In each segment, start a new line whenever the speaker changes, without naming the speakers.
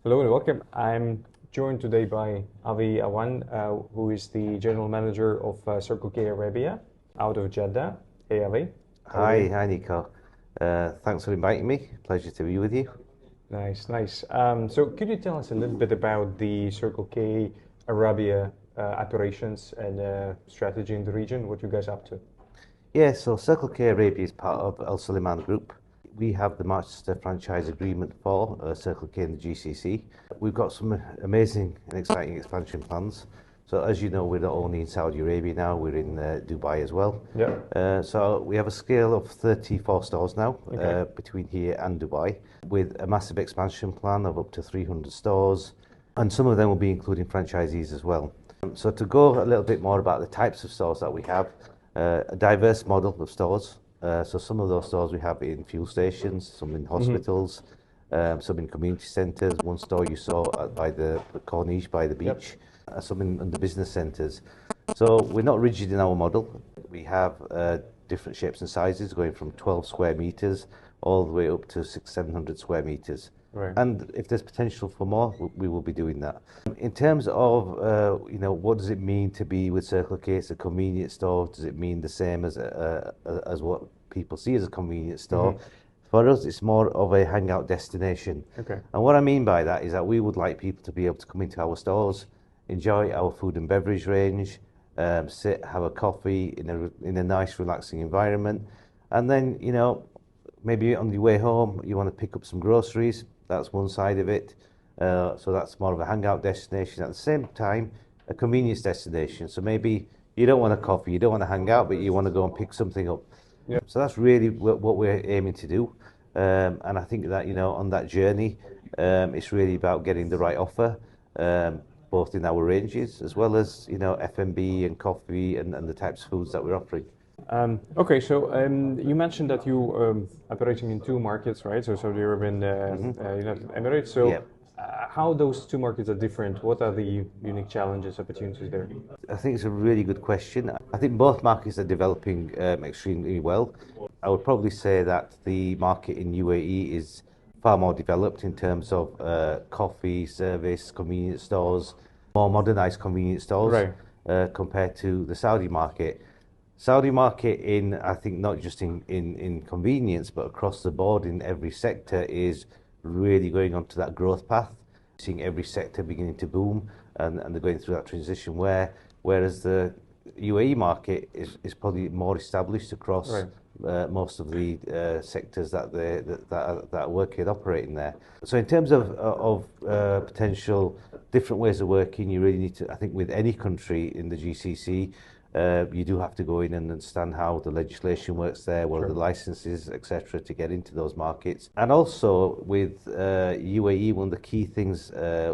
Hello and welcome. I'm joined today by Avi Awan, who is the general manager of Circle K Arabia out of Jeddah. Hey Avi, how are you
Hi,
doing?
hi Nico. Thanks for inviting me. Pleasure to be with you.
Nice, nice. So could you tell us a little bit about the Circle K Arabia operations and strategy in the region, what you guys up to?
Yeah, so Circle K Arabia is part of Al Suleiman Group. We have the master franchise agreement for Circle K and the GCC. We've got some amazing and exciting expansion plans. So as you know, we're not only in Saudi Arabia now, we're in Dubai as well.
Yeah.
So we have a scale of 34 stores now
Okay.
between here and Dubai, with a massive expansion plan of up to 300 stores, and some of them will be including franchisees as well. So to go a little bit more about the types of stores that we have, a diverse model of stores. So some of those stores we have in fuel stations, some in
Mm-hmm.
hospitals, some in community centres. One store you saw by the Corniche by the
Yep.
beach, some in the business centres. So we're not rigid in our model. We have different shapes and sizes, going from 12 square meters all the way up to 700 square meters.
Right.
And if there's potential for more, we will be doing that. In terms of, what does it mean to be with Circle K? It's a convenience store. Does it mean the same as what people see as a convenience
Mm-hmm.
store? For us, it's more of a hangout destination.
Okay.
And what I mean by that is that we would like people to be able to come into our stores, enjoy our food and beverage range, sit, have a coffee in a nice, relaxing environment, and then maybe on your way home you want to pick up some groceries. That's one side of it. So that's more of a hangout destination. At the same time, a convenience destination. So maybe you don't want a coffee, you don't want to hang out, but you want to go and pick something up.
Yeah.
So that's really what we're aiming to do. And I think that, on that journey, it's really about getting the right offer, both in our ranges as well as, F&B and coffee and the types of foods that we're offering.
Okay, so you mentioned that you operating in two markets, right? So Saudi Arabia and United Emirates.
Yeah.
So how those two markets are different? What are the unique challenges, opportunities there?
I think it's a really good question. I think both markets are developing extremely well. I would probably say that the market in UAE is far more developed in terms of coffee, service, convenience stores, more modernized convenience stores
Right.
compared to the Saudi market. Saudi market in, I think, not just in convenience, but across the board in every sector is really going onto that growth path, seeing every sector beginning to boom, and they're going through that transition whereas the UAE market is probably more established across
Right.
most of the sectors that are working and operating there. So in terms of potential different ways of working, you really need to, I think, with any country in the GCC, you do have to go in and understand how the legislation works there, what are the
Sure.
licenses, etc., to get into those markets. And also with UAE, one of the key things,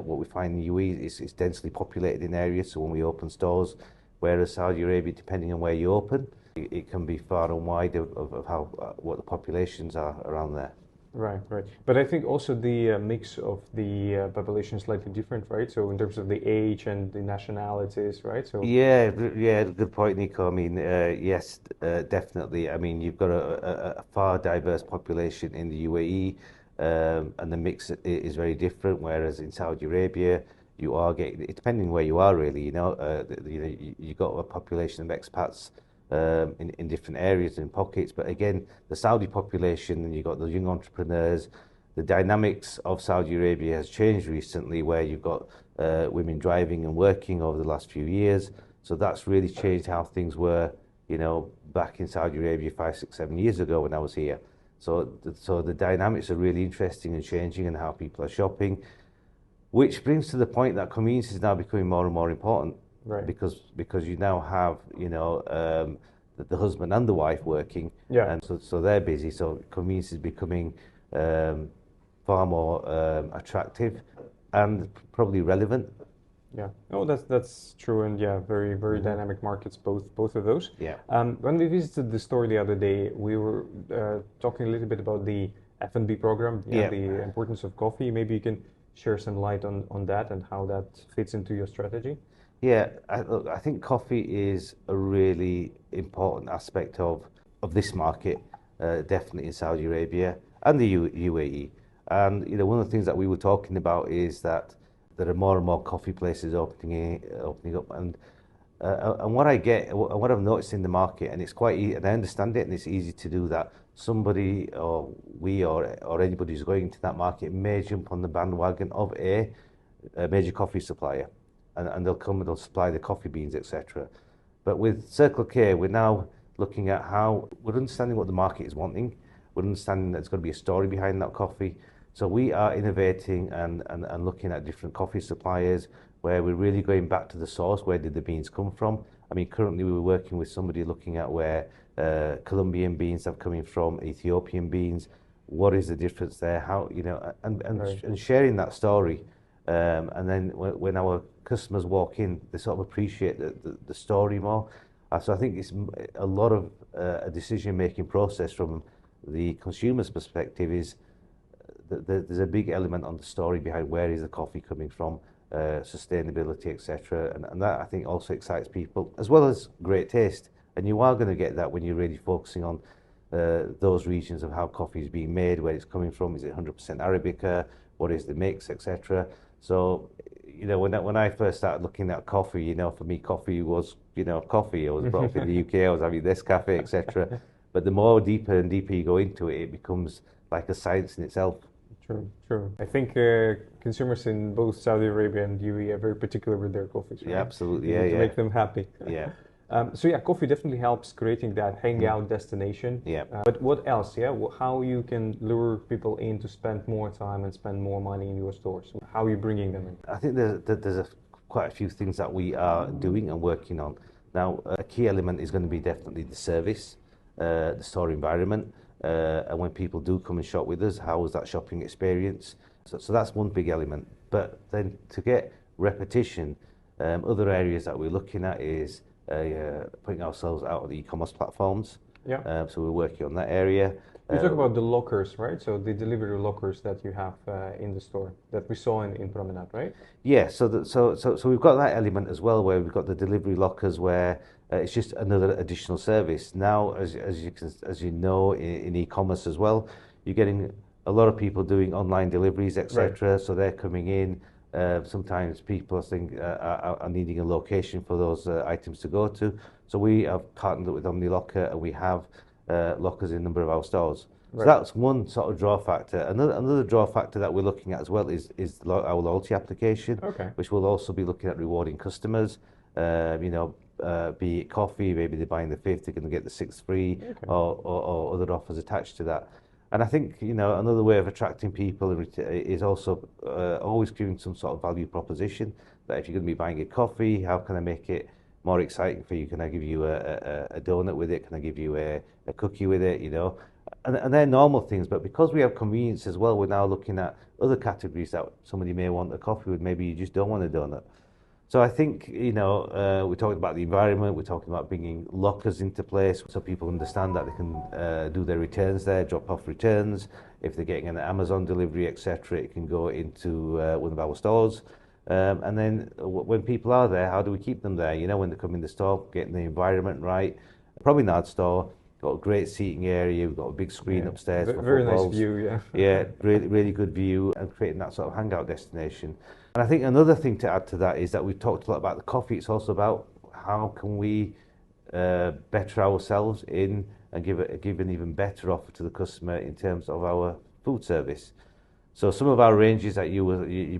what we find in UAE is it's densely populated in areas. So when we open stores, whereas Saudi Arabia, depending on where you open, it can be far and wide of how what the populations are around there.
Right, right. But I think also the mix of the population is slightly different, right? So in terms of the age and the nationalities, right? So
Yeah, good point, Nico. I mean, yes, definitely. I mean, you've got a far diverse population in the UAE, and the mix is very different. Whereas in Saudi Arabia, you are getting, depending where you are, really. You've got a population of expats in different areas and pockets. But again, the Saudi population, and you've got the young entrepreneurs. The dynamics of Saudi Arabia has changed recently, where you've got women driving and working over the last few years. So that's really changed how things were, back in Saudi Arabia 5, 6, 7 years ago when I was here. So the dynamics are really interesting and changing, and how people are shopping, which brings to the point that convenience is now becoming more and more important,
right.
because you now have the husband and the wife working,
Yeah.
and so they're busy. So convenience is becoming um, far more attractive and probably relevant.
Yeah. Oh, that's true, and yeah, very very dynamic markets, both of those.
Yeah.
When we visited the store the other day, we were talking a little bit about the F&B program, yeah,
Yeah.
the importance of coffee. Maybe you can share some light on that and how that fits into your strategy.
Yeah, look, I think coffee is a really important aspect of this market, definitely in Saudi Arabia and the UAE. And one of the things that we were talking about is that there are more and more coffee places opening up, and what I've noticed in the market, and it's quite easy, and I understand it, and it's easy to do that. Somebody or we or anybody who's going into that market may jump on the bandwagon of a major coffee supplier, and they'll come and they'll supply the coffee beans, etc. But with Circle K, we're now looking at how we're understanding what the market is wanting. We're understanding that there's going to be a story behind that coffee. So we are innovating and looking at different coffee suppliers where we're really going back to the source. Where did the beans come from? I mean, currently we were working with somebody looking at where Colombian beans are coming from, Ethiopian beans. What is the difference there? How, and sharing that story. And then when our customers walk in, they sort of appreciate the story more. So I think it's a lot of a decision-making process from the consumer's perspective is there's a big element on the story behind where is the coffee coming from, sustainability, etc. And that I think also excites people, as well as great taste. And you are going to get that when you're really focusing on those regions of how coffee is being made, where it's coming from. Is it 100% Arabica? What is the mix, etc. So, when I first started looking at coffee, for me, coffee was, coffee. I was brought up in the UK, I was having this cafe, etc. But the more deeper and deeper you go into it, it becomes like a science in itself.
True. I think consumers in both Saudi Arabia and UAE are very particular with their coffees, right?
Yeah, absolutely.
To make them happy.
Yeah.
So coffee definitely helps creating that hangout destination.
Yeah.
But what else? Yeah, how you can lure people in to spend more time and spend more money in your stores? How are you bringing them in?
I think there's quite a few things that we are doing and working on. Now, a key element is going to be definitely the service, the store environment, and when people do come and shop with us, how is that shopping experience? So that's one big element. But then to get repetition, other areas that we're looking at is putting ourselves out on the e-commerce platforms.
Yeah.
So we're working on that area.
You talk about the lockers, right? So the delivery lockers that you have in the store that we saw in Promenade, right?
Yeah. So we've got that element as well, where we've got the delivery lockers, where it's just another additional service. Now, as you know, in e-commerce as well, you're getting a lot of people doing online deliveries, etc. Right. So they're coming in. Sometimes people are needing a location for those items to go to. So we have partnered with OmniLocker, and we have lockers in a number of our stores. Right. So that's one sort of draw factor. Another draw factor that we're looking at as well is our loyalty application, which will also be looking at rewarding customers. Be it coffee, maybe they're buying the fifth, they're going to get the sixth free, or other offers attached to that. And I think, another way of attracting people is also always giving some sort of value proposition. That if you're going to be buying a coffee, how can I make it more exciting for you? Can I give you a donut with it? Can I give you a cookie with it? And they're normal things. But because we have convenience as well, we're now looking at other categories that somebody may want a coffee with. Maybe you just don't want a donut. So I think, we're talking about the environment, we're talking about bringing lockers into place so people understand that they can do their returns there, drop off returns. If they're getting an Amazon delivery, etc., it can go into one of our stores. And then when people are there, how do we keep them there? When they come in the store, getting the environment right. Promenade store, got a great seating area, we've got a big screen upstairs.
Very nice view, yeah.
Yeah, really good view, and creating that sort of hangout destination. And I think another thing to add to that is that we've talked a lot about the coffee. It's also about how can we better ourselves and give an even better offer to the customer in terms of our food service. So some of our ranges that you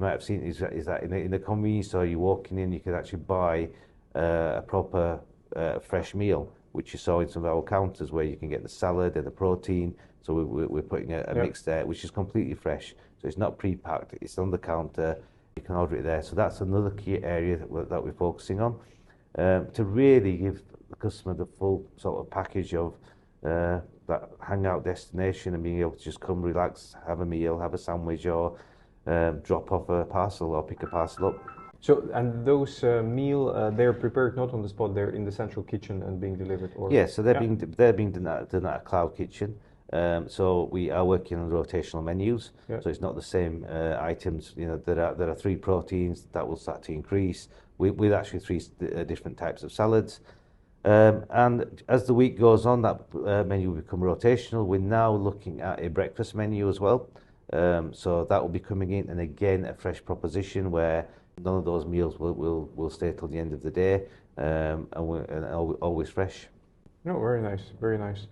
might have seen is that in the convenience store, you're walking in, you can actually buy a proper fresh meal, which you saw in some of our counters, where you can get the salad and the protein. So we're putting a mix there, which is completely fresh. So it's not pre-packed, it's on the counter. You can order it there. So that's another key area that we're focusing on, to really give the customer the full sort of package of that hangout destination, and being able to just come, relax, have a meal, have a sandwich, or drop off a parcel or pick a parcel up.
So, and those meal, they're prepared not on the spot, they're in the central kitchen and being delivered? Or
yeah, so they're being done at a cloud kitchen. So we are working on rotational menus. So it's not the same items. There are 3 proteins that will start to increase with actually 3 different types of salads. And as the week goes on, that menu will become rotational. We're now looking at a breakfast menu as well. So that will be coming in, and again, a fresh proposition where none of those meals will stay till the end of the day, and always fresh.
No, very nice, very nice.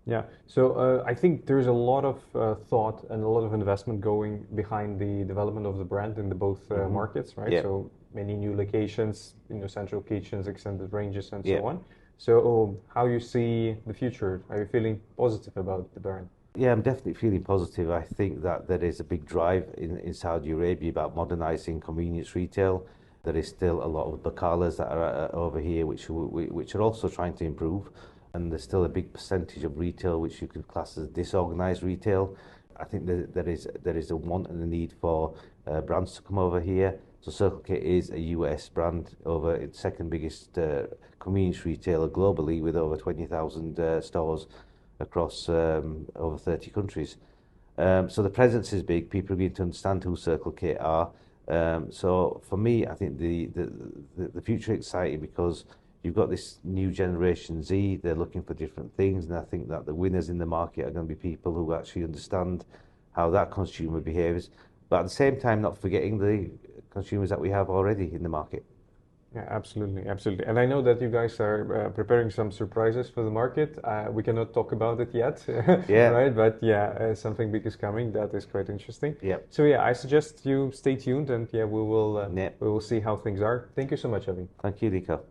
Yeah. So I think there's a lot of thought and a lot of investment going behind the development of the brand in the both markets, right?
Yeah,
So many new locations, central kitchens, extended ranges, and
yeah.
so on. So how you see the future? Are you feeling positive about the brand?
Yeah, I'm definitely feeling positive. I think that there is a big drive in Saudi Arabia about modernizing convenience retail. There is still a lot of bakalas that are over here, which are also trying to improve. And there's still a big percentage of retail which you could class as disorganized retail. I think there is a want and a need for brands to come over here. So Circle K is a US brand, over its second biggest convenience retailer globally, with over 20,000 stores across over 30 countries. So the presence is big. People are going to understand who Circle K are. So for me, I think the future is exciting because you've got this new generation Z. They're looking for different things, and I think that the winners in the market are going to be people who actually understand how that consumer behaves, but at the same time, not forgetting the consumers that we have already in the market.
Yeah, absolutely, absolutely. And I know that you guys are preparing some surprises for the market. We cannot talk about it yet,
Yeah,
right? But yeah, something big is coming. That is quite interesting.
yeah,
So yeah, I suggest you stay tuned, and yeah,
yeah.
we will see how things are. Thank you so much, Avi.
Thank you, Nico.